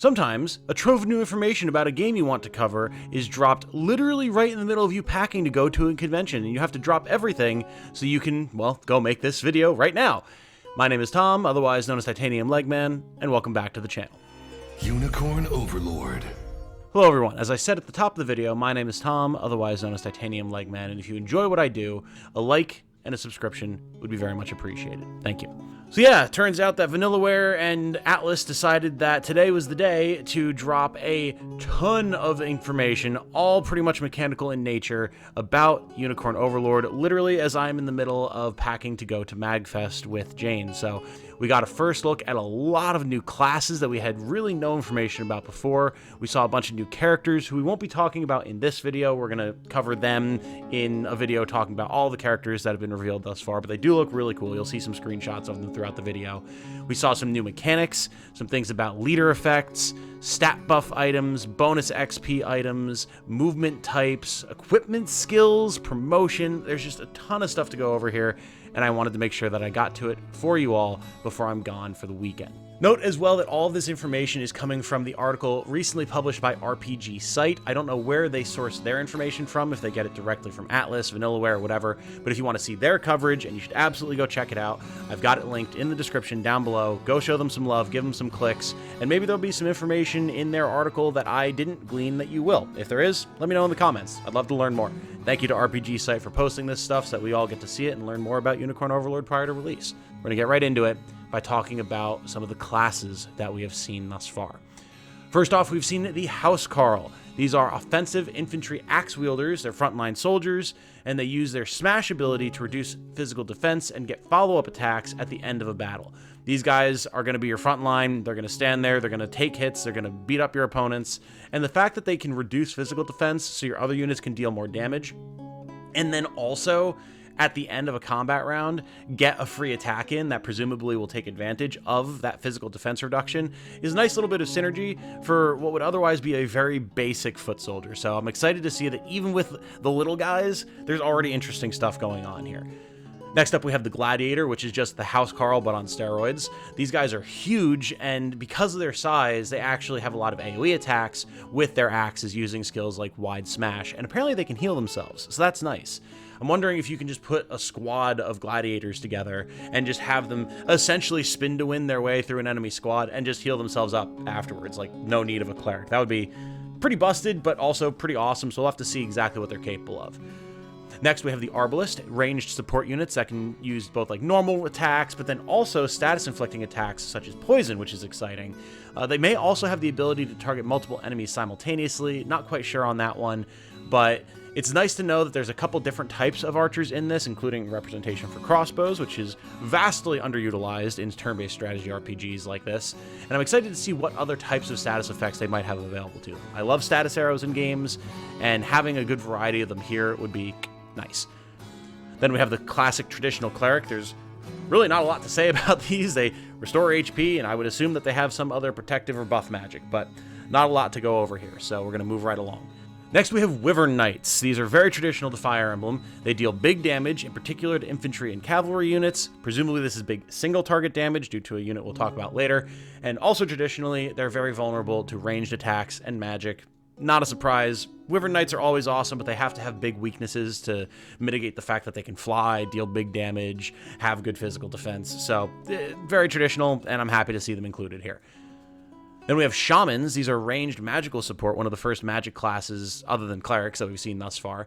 Sometimes, a trove of new information about a game you want to cover is dropped literally right in the middle of you packing to go to a convention, and you have to drop everything so you can, well, go make this video right now. My name is Tom, otherwise known as Titanium Legman, and welcome back to the channel. Unicorn Overlord. Hello everyone, as I said at the top of the video, my name is Tom, otherwise known as Titanium Legman, and if you enjoy what I do, a like and a subscription would be very much appreciated. Thank you. So yeah, it turns out that Vanillaware and Atlas decided that today was the day to drop a ton of information, all pretty much mechanical in nature, about Unicorn Overlord, literally as I'm in the middle of packing to go to MagFest with Jane. So we got a first look at a lot of new classes that we had really no information about before. We saw a bunch of new characters who we won't be talking about in this video. We're going to cover them in a video talking about all the characters that have been revealed thus far, but they do look really cool. You'll see some screenshots of them throughout the video. We saw some new mechanics, some things about leader effects, stat buff items, bonus XP items, movement types, equipment skills, promotion. There's just a ton of stuff to go over here, and I wanted to make sure that I got to it for you all before I'm gone for the weekend. Note as well that all of this information is coming from the article recently published by RPGSite. I don't know where they source their information from, if they get it directly from Atlas, Vanillaware, or whatever, but if you want to see their coverage, and you should absolutely go check it out, I've got it linked in the description down below. Go show them some love, give them some clicks, and maybe there'll be some information in their article that I didn't glean that you will. If there is, let me know in the comments. I'd love to learn more. Thank you to RPGSite for posting this stuff so that we all get to see it and learn more about Unicorn Overlord prior to release. We're going to get right into it by talking about some of the classes that we have seen thus far. First off, we've seen the Housecarl. These are offensive infantry axe wielders, they're frontline soldiers, and they use their smash ability to reduce physical defense and get follow-up attacks at the end of a battle. These guys are going to be your front line, they're going to stand there, they're going to take hits, they're going to beat up your opponents, and the fact that they can reduce physical defense so your other units can deal more damage, and then also at the end of a combat round, get a free attack in that presumably will take advantage of that physical defense reduction is a nice little bit of synergy for what would otherwise be a very basic foot soldier. So I'm excited to see that even with the little guys, there's already interesting stuff going on here. Next up, we have the Gladiator, which is just the Housecarl, but on steroids. These guys are huge, and because of their size, they actually have a lot of AoE attacks with their axes using skills like Wide Smash, and apparently they can heal themselves, so that's nice. I'm wondering if you can just put a squad of gladiators together and just have them essentially spin to win their way through an enemy squad and just heal themselves up afterwards, like no need of a cleric. That would be pretty busted, but also pretty awesome, so we'll have to see exactly what they're capable of. Next, we have the Arbalist, ranged support units that can use both like normal attacks, but then also status-inflicting attacks such as poison, which is exciting. They may also have the ability to target multiple enemies simultaneously. Not quite sure on that one, but it's nice to know that there's a couple different types of archers in this, including representation for crossbows, which is vastly underutilized in turn-based strategy RPGs like this. And I'm excited to see what other types of status effects they might have available to them. I love status arrows in games, and having a good variety of them here would be nice. Then we have the classic traditional cleric. There's really not a lot to say about these. They restore HP, and I would assume that they have some other protective or buff magic, but not a lot to go over here, so we're going to move right along. Next, we have Wyvern Knights. These are very traditional to Fire Emblem. They deal big damage, in particular to infantry and cavalry units. Presumably this is big single target damage due to a unit we'll talk about later. And also traditionally, they're very vulnerable to ranged attacks and magic. Not a surprise. Wyvern Knights are always awesome, but they have to have big weaknesses to mitigate the fact that they can fly, deal big damage, have good physical defense. So, very traditional, and I'm happy to see them included here. Then we have Shamans. These are ranged magical support, one of the first magic classes other than clerics that we've seen thus far.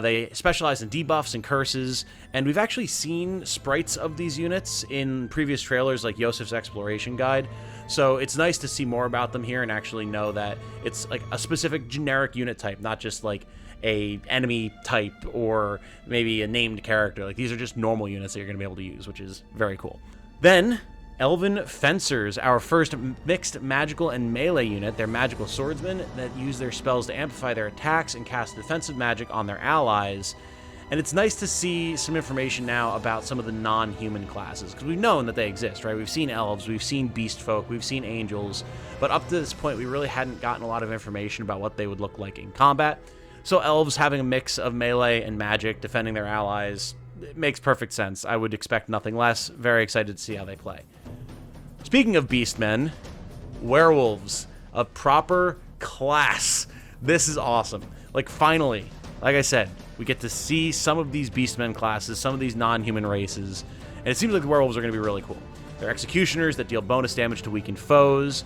They specialize in debuffs and curses, and we've actually seen sprites of these units in previous trailers like Yosef's Exploration Guide. So it's nice to see more about them here and actually know that it's like a specific generic unit type, not just like a enemy type or maybe a named character. Like these are just normal units that you're going to be able to use, which is very cool. Then Elven Fencers, our first mixed magical and melee unit. They're magical swordsmen that use their spells to amplify their attacks and cast defensive magic on their allies. And it's nice to see some information now about some of the non-human classes, because we've known that they exist, right? We've seen elves, we've seen beast folk, we've seen angels, but up to this point we really hadn't gotten a lot of information about what they would look like in combat. So elves having a mix of melee and magic, defending their allies, it makes perfect sense. I would expect nothing less. Very excited to see how they play. Speaking of beastmen, werewolves. A proper class. This is awesome. Like, finally, like I said, we get to see some of these beastmen classes, some of these non-human races, and it seems like the werewolves are going to be really cool. They're executioners that deal bonus damage to weakened foes.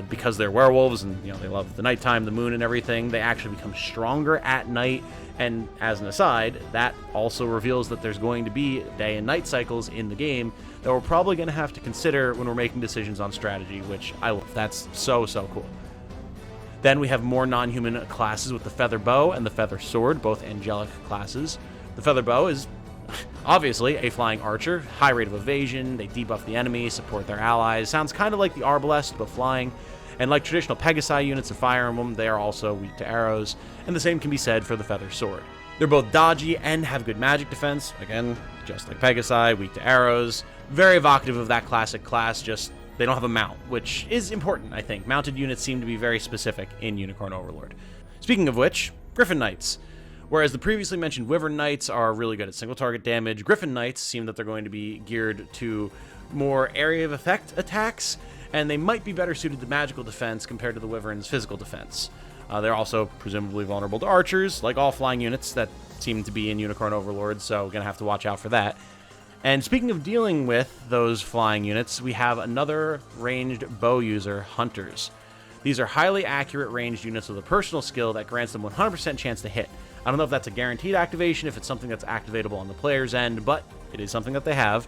Because they're werewolves and they love the nighttime, the moon, and everything, they actually become stronger at night. And as an aside, that also reveals that there's going to be day and night cycles in the game that we're probably going to have to consider when we're making decisions on strategy, which I love. That's so cool. Then we have more non-human classes with the feather bow and the feather sword, both angelic classes. The feather bow is obviously a flying archer, high rate of evasion, they debuff the enemy, support their allies. Sounds kind of like the Arbalest, but flying. And like traditional Pegasi units of Fire Emblem, they are also weak to arrows, and the same can be said for the feather sword. They're both dodgy and have good magic defense, again, just like Pegasi, weak to arrows. Very evocative of that classic class, just they don't have a mount, which is important, I think. Mounted units seem to be very specific in Unicorn Overlord. Speaking of which, Griffin Knights. Whereas the previously mentioned Wyvern Knights are really good at single target damage, Griffin Knights seem that they're going to be geared to more area of effect attacks, and they might be better suited to magical defense compared to the Wyvern's physical defense. They're also presumably vulnerable to archers, like all flying units that seem to be in Unicorn Overlord, so gonna have to watch out for that. And speaking of dealing with those flying units, we have another ranged bow user, Hunters. These are highly accurate ranged units with a personal skill that grants them 100% chance to hit. I don't know if that's a guaranteed activation, if it's something that's activatable on the player's end, but it is something that they have.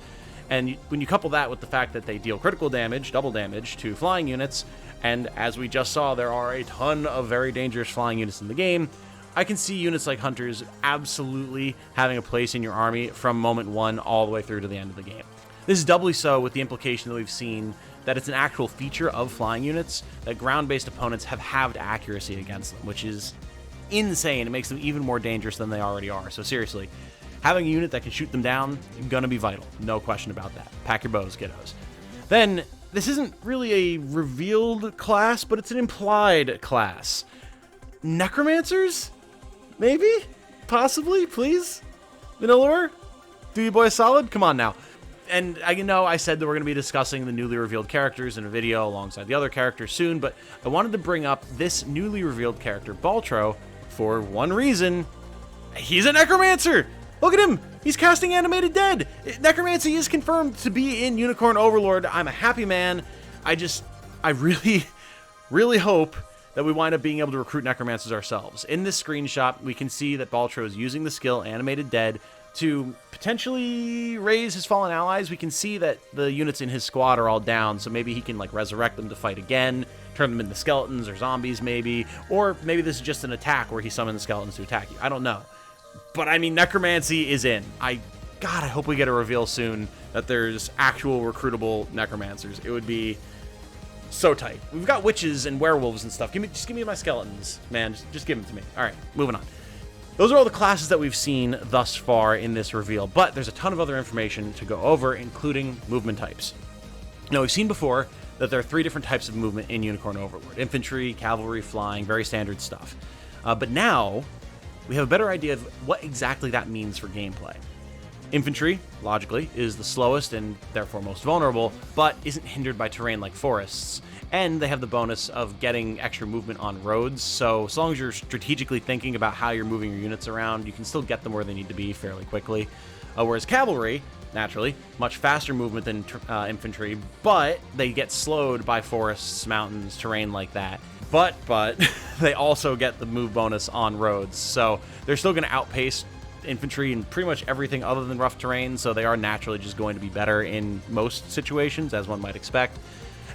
And when you couple that with the fact that they deal critical damage, double damage, to flying units, and as we just saw, there are a ton of very dangerous flying units in the game, I can see units like Hunters absolutely having a place in your army from moment one all the way through to the end of the game. This is doubly so with the implication that we've seen that it's an actual feature of flying units that ground-based opponents have halved accuracy against them, which is insane. It makes them even more dangerous than they already are. So seriously, having a unit that can shoot them down is gonna be vital. No question about that. Pack your bows, kiddos. Then, this isn't really a revealed class, but it's an implied class. Necromancers? Maybe? Possibly? Please? Vanillaware? Do you boys solid? Come on now. And I said that we're going to be discussing the newly revealed characters in a video alongside the other characters soon, but I wanted to bring up this newly revealed character, Baltro, for one reason. He's a Necromancer! Look at him! He's casting Animated Dead! Necromancy is confirmed to be in Unicorn Overlord. I'm a happy man. I really hope that we wind up being able to recruit Necromancers ourselves. In this screenshot, we can see that Baltro is using the skill Animated Dead to potentially raise his fallen allies. We can see that the units in his squad are all down, so maybe he can resurrect them to fight again, turn them into skeletons or zombies maybe, or maybe this is just an attack where he summons skeletons to attack you. I don't know. But I mean, Necromancy is in. God, I hope we get a reveal soon that there's actual recruitable Necromancers. It would be so tight. We've got witches and werewolves and stuff. Just give me my skeletons, man. Just give them to me. All right, moving on. Those are all the classes that we've seen thus far in this reveal, but there's a ton of other information to go over, including movement types. Now, we've seen before that there are 3 different types of movement in Unicorn Overlord. Infantry, cavalry, flying, very standard stuff. But now, we have a better idea of what exactly that means for gameplay. Infantry, logically, is the slowest and therefore most vulnerable, but isn't hindered by terrain like forests. And they have the bonus of getting extra movement on roads, so as long as you're strategically thinking about how you're moving your units around, you can still get them where they need to be fairly quickly. Whereas cavalry, naturally, much faster movement than infantry, but they get slowed by forests, mountains, terrain like that. But they also get the move bonus on roads, so they're still going to outpace infantry in pretty much everything other than rough terrain, so they are naturally just going to be better in most situations, as one might expect.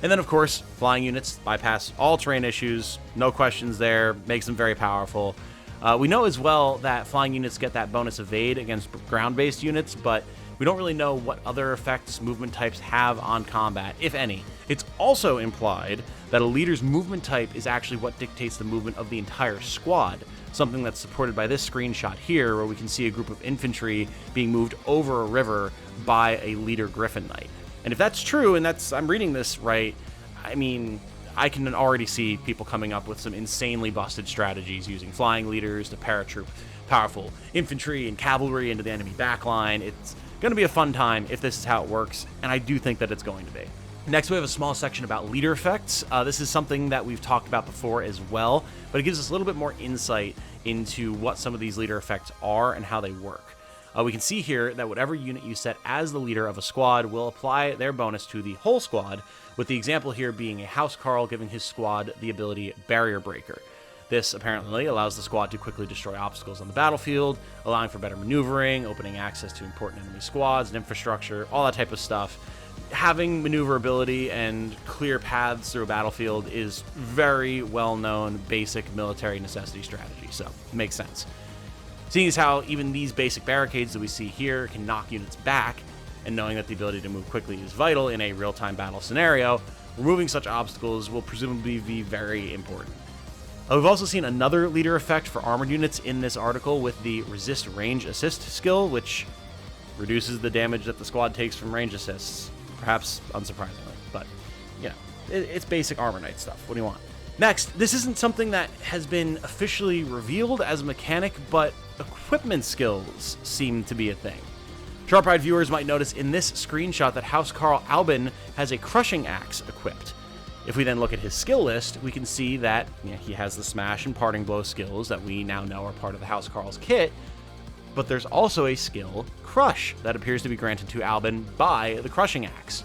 And then, of course, flying units bypass all terrain issues, no questions there, makes them very powerful. We know as well that flying units get that bonus evade against ground-based units, but we don't really know what other effects movement types have on combat, if any. It's also implied that a leader's movement type is actually what dictates the movement of the entire squad, something that's supported by this screenshot here, where we can see a group of infantry being moved over a river by a leader Griffin Knight. And if that's true, and I'm reading this right, I mean, I can already see people coming up with some insanely busted strategies using flying leaders to paratroop powerful infantry and cavalry into the enemy backline. It's going to be a fun time if this is how it works, and I do think that it's going to be. Next, we have a small section about leader effects. This is something that we've talked about before as well, but it gives us a little bit more insight into what some of these leader effects are and how they work. We can see here that whatever unit you set as the leader of a squad will apply their bonus to the whole squad, with the example here being a Housecarl giving his squad the ability Barrier Breaker. This apparently allows the squad to quickly destroy obstacles on the battlefield, allowing for better maneuvering, opening access to important enemy squads and infrastructure, all that type of stuff. Having maneuverability and clear paths through a battlefield is very well-known basic military necessity strategy, so it makes sense. Seeing as how even these basic barricades that we see here can knock units back, and knowing that the ability to move quickly is vital in a real-time battle scenario, removing such obstacles will presumably be very important. We've also seen another leader effect for armored units in this article with the Resist Range Assist skill, which reduces the damage that the squad takes from range assists, perhaps unsurprisingly, but you know, it's basic Armor Knight stuff. What do you want? Next, this isn't something that has been officially revealed as a mechanic, but equipment skills seem to be a thing. Sharp-eyed viewers might notice in this screenshot that Housecarl Albin has a crushing axe equipped. If we then look at his skill list, we can see that he has the Smash and Parting Blow skills that we now know are part of the Housecarl's kit, but there's also a skill, Crush, that appears to be granted to Albin by the Crushing Axe.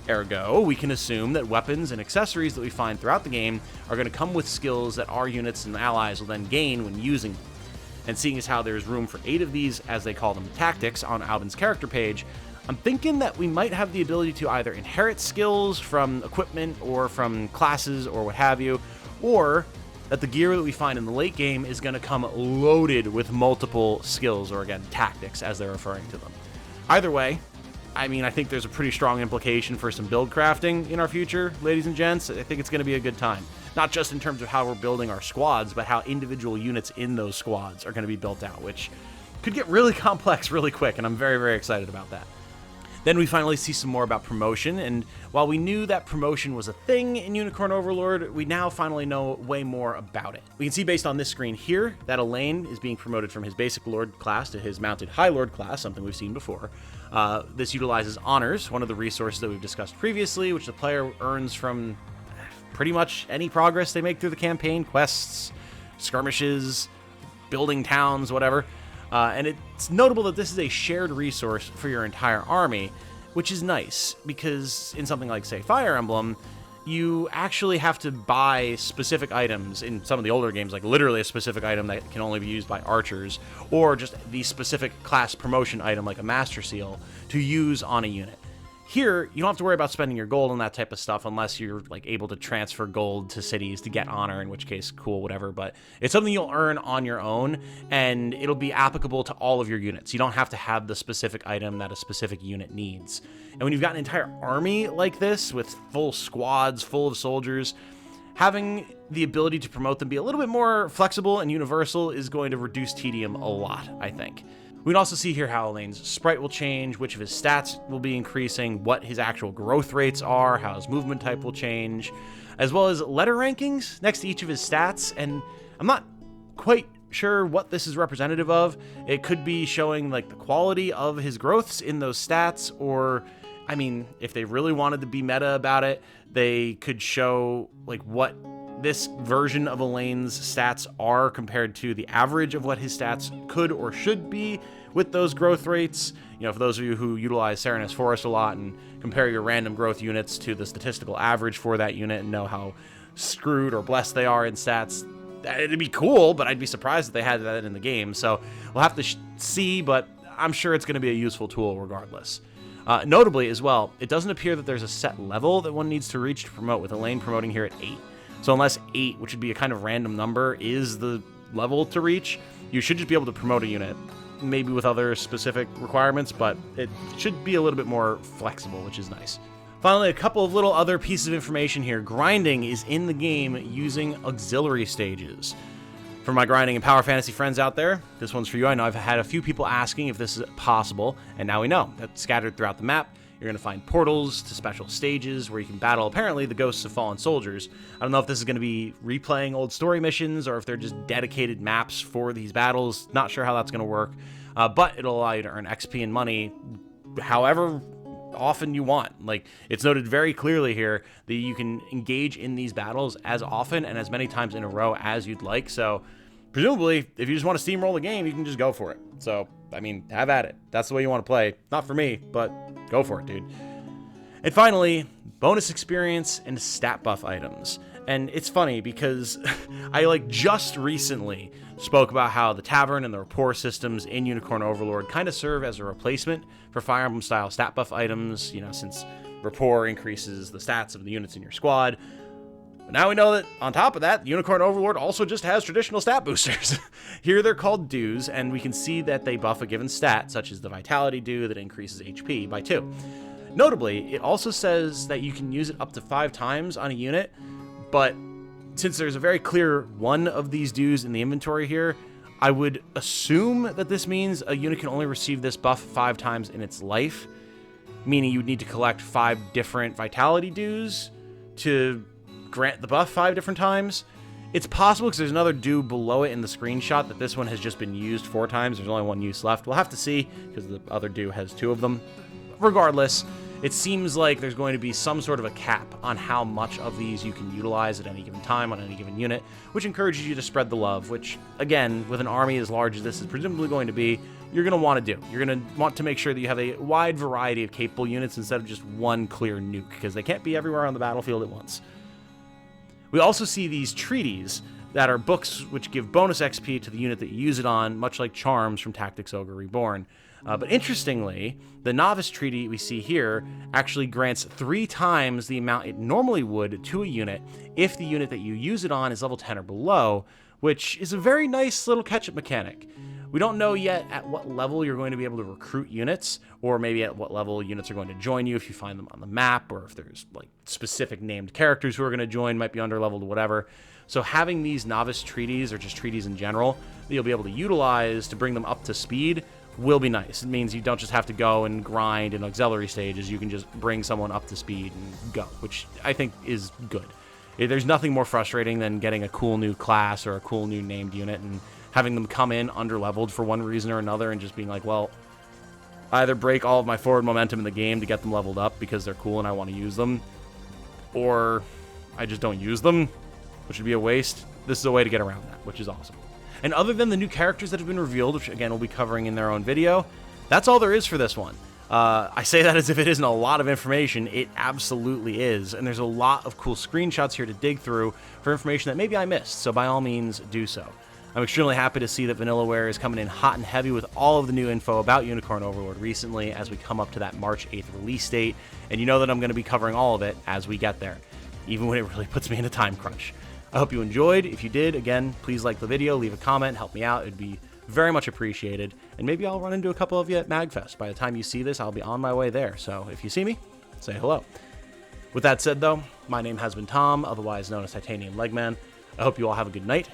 Ergo, we can assume that weapons and accessories that we find throughout the game are going to come with skills that our units and allies will then gain when using them. And seeing as how there's room for 8 of these, as they call them, tactics, on Albin's character page, I'm thinking that we might have the ability to either inherit skills from equipment or from classes or what have you, or that the gear that we find in the late game is going to come loaded with multiple skills, or again, tactics, as they're referring to them. Either way, I mean, I think there's a pretty strong implication for some build crafting in our future, ladies and gents. I think it's going to be a good time. Not just in terms of how we're building our squads, but how individual units in those squads are going to be built out, which could get really complex really quick, and I'm very, very excited about that. Then we finally see some more about promotion, and while we knew that promotion was a thing in Unicorn Overlord, we now finally know way more about it. We can see based on this screen here that Elaine is being promoted from his basic Lord class to his mounted High Lord class, something we've seen before. This utilizes honors, one of the resources that we've discussed previously, which the player earns from pretty much any progress they make through the campaign, quests, skirmishes, building towns, whatever. And it's notable that this is a shared resource for your entire army, which is nice, because in something like, say, Fire Emblem, you actually have to buy specific items in some of the older games, like literally a specific item that can only be used by archers, or just the specific class promotion item like a Master Seal to use on a unit. Here, you don't have to worry about spending your gold on that type of stuff unless you're like able to transfer gold to cities to get honor, in which case, cool, whatever. But it's something you'll earn on your own, and it'll be applicable to all of your units. You don't have to have the specific item that a specific unit needs. And when you've got an entire army like this, with full squads, full of soldiers, having the ability to promote them be a little bit more flexible and universal is going to reduce tedium a lot, I think. We can also see here how Elaine's sprite will change, which of his stats will be increasing, what his actual growth rates are, how his movement type will change, as well as letter rankings next to each of his stats, and I'm not quite sure what this is representative of. It could be showing like the quality of his growths in those stats, or, I mean, if they really wanted to be meta about it, they could show like what this version of Elaine's stats are compared to the average of what his stats could or should be with those growth rates. You know, for those of you who utilize Serenus Forest a lot and compare your random growth units to the statistical average for that unit and know how screwed or blessed they are in stats, it'd be cool, but I'd be surprised if they had that in the game. So we'll have to see, but I'm sure it's going to be a useful tool regardless. Notably as well, it doesn't appear that there's a set level that one needs to reach to promote, with Elaine promoting here at 8. So unless 8, which would be a kind of random number, is the level to reach, you should just be able to promote a unit, maybe with other specific requirements, but it should be a little bit more flexible, which is nice. Finally, a couple of little other pieces of information here. Grinding is in the game using auxiliary stages. For my grinding and power fantasy friends out there, this one's for you. I know I've had a few people asking if this is possible, and now we know. That's scattered throughout the map. You're going to find portals to special stages where you can battle, apparently, the ghosts of fallen soldiers. I don't know if this is going to be replaying old story missions or if they're just dedicated maps for these battles. Not sure how that's going to work, but it'll allow you to earn XP and money however often you want. Like, it's noted very clearly here that you can engage in these battles as often and as many times in a row as you'd like. So presumably, if you just want to steamroll the game, you can just go for it. So, I mean, have at it. That's the way you want to play. Not for me, but go for it, dude. And finally, bonus experience and stat buff items. And it's funny because I just recently spoke about how the tavern and the rapport systems in Unicorn Overlord kind of serve as a replacement for Fire Emblem style stat buff items, since rapport increases the stats of the units in your squad. But now we know that on top of that, Unicorn Overlord also just has traditional stat boosters. Here they're called dues, and we can see that they buff a given stat, such as the Vitality Dew that increases HP by 2. Notably, it also says that you can use it up to 5 times on a unit, but since there's a very clear one of these dues in the inventory here, I would assume that this means a unit can only receive this buff 5 times in its life, meaning you would need to collect 5 different Vitality Dews to grant the buff 5 different times. It's possible because there's another dew below it in the screenshot that this one has just been used 4 times. There's only 1 use left. We'll have to see because the other dew has 2 of them. Regardless, it seems like there's going to be some sort of a cap on how much of these you can utilize at any given time on any given unit, which encourages you to spread the love, which, again, with an army as large as this is presumably going to be, you're going to want to do. You're going to want to make sure that you have a wide variety of capable units instead of just one clear nuke, because they can't be everywhere on the battlefield at once. We also see these treaties that are books which give bonus XP to the unit that you use it on, much like Charms from Tactics Ogre Reborn. But interestingly, the Novice Treaty we see here actually grants 3 times the amount it normally would to a unit if the unit that you use it on is level 10 or below, which is a very nice little catch-up mechanic. We don't know yet at what level you're going to be able to recruit units, or maybe at what level units are going to join you if you find them on the map, or if there's specific named characters who are going to join, might be under-leveled, whatever. So having these Novice Treaties, or just treaties in general, that you'll be able to utilize to bring them up to speed will be nice. It means you don't just have to go and grind in auxiliary stages. You can just bring someone up to speed and go, which I think is good. There's nothing more frustrating than getting a cool new class or a cool new named unit and having them come in under-leveled for one reason or another and just being like, well, I either break all of my forward momentum in the game to get them leveled up because they're cool and I want to use them, or I just don't use them, which would be a waste. This is a way to get around that, which is awesome. And other than the new characters that have been revealed, which again we'll be covering in their own video, that's all there is for this one. I say that as if it isn't a lot of information. It absolutely is, and there's a lot of cool screenshots here to dig through for information that maybe I missed, so by all means do so. I'm extremely happy to see that Vanillaware is coming in hot and heavy with all of the new info about Unicorn Overlord recently as we come up to that March 8th release date, and you know that I'm going to be covering all of it as we get there, even when it really puts me in a time crunch. I hope you enjoyed. If you did, again, please like the video, leave a comment, help me out. It'd be very much appreciated. And maybe I'll run into a couple of you at MagFest. By the time you see this, I'll be on my way there. So if you see me, say hello. With that said, though, my name has been Tom, otherwise known as Titanium Legman. I hope you all have a good night.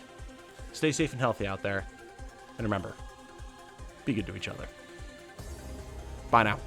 Stay safe and healthy out there. And remember, be good to each other. Bye now.